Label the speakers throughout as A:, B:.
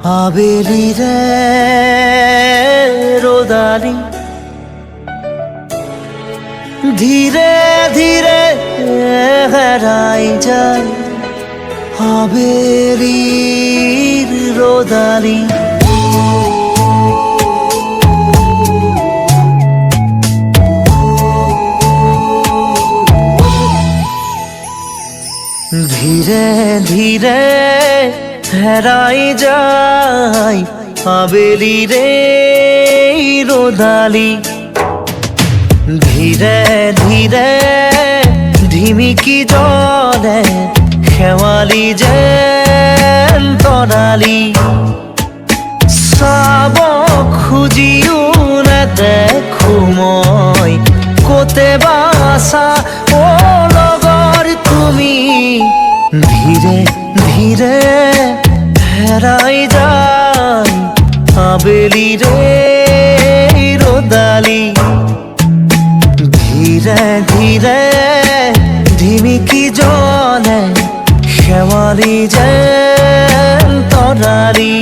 A: আবেলি রে রোদালি ধীরে ধীরে হারাই যায় আবেলির রোদালি ধীরে ধীরে হারাই যায় আবেলি রে রোদালি ধীরে ধীরে ঢিমিকি জলে খেৱালি যেন তৰালি চাব খুজিও নেদেখো মই ক'তে বা আছা অ লগৰ তুমি ধীৰে ধীৰে হেৰাই যায় আবেলি রে রোদালি ধীরে ধীরে ঢিমিকি জলে খেৱালি যেন তৰালি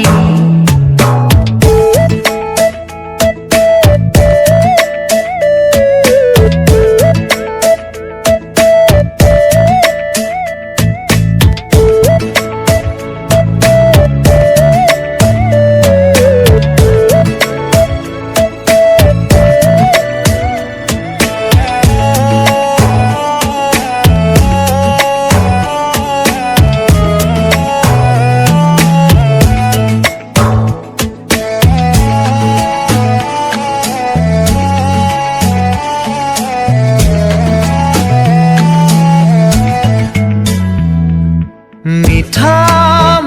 A: মিঠা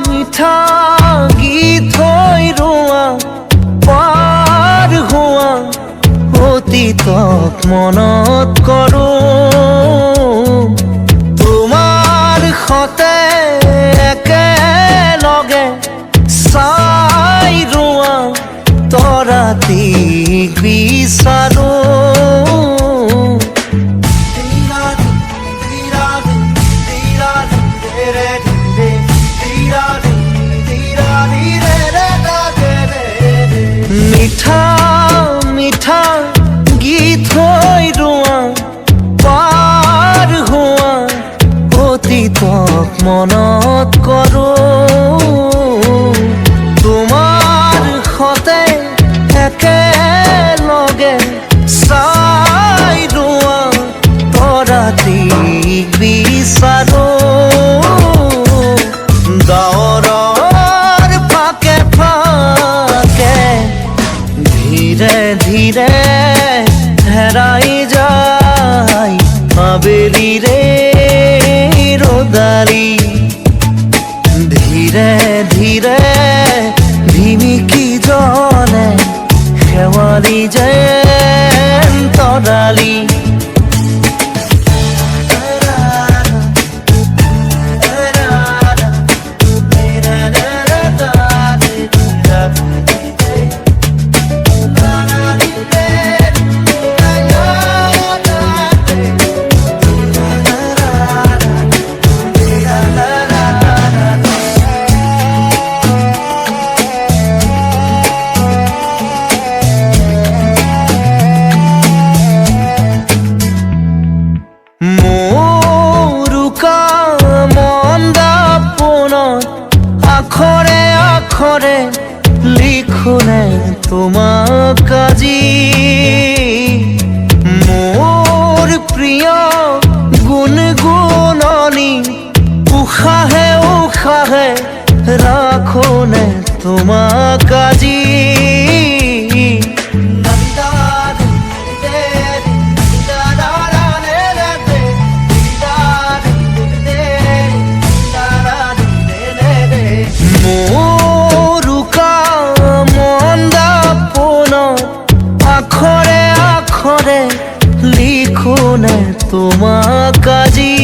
A: মিঠা গীত হৈ ৰোৱা পাৰ হোৱা অতীতক মনত কৰোঁ তোমাৰ সতে একেলগে চাই ৰোৱা তৰাটিক বিচাৰোঁ মিঠা মিঠা গীত হৈ ৰোৱা পাৰ হোৱা অতীতক মনত কৰোঁ তোমাৰ সতে একেলগে চাই ৰোৱা তৰাটিক বিচাৰোঁ ধীরে ধীরে হেরাই যায় আবেলি রে রোদালি ধীরে ধীরে ঢিমিকি জলে খেৱালি যেন তৰালি আখরে আখরে লিখোনে তোমাক আজি মোর প্রিয় গুণগুণনি উশাহে উশাহে রাখোনে তোমাক আজি আখরে আখরে লিখোনে তোমাক আজি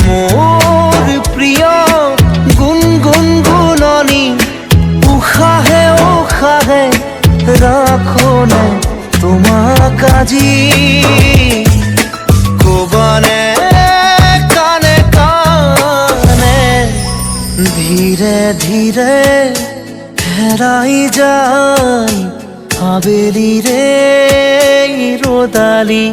A: মোর প্রিয় গুণগুণগুণনি উশাহে উশাহে রাখোনে তোমাক আজি কবানে কানে কানে ধীরে ধীরে ধীরে হেরাই যায় আবেলি রে রোদালি।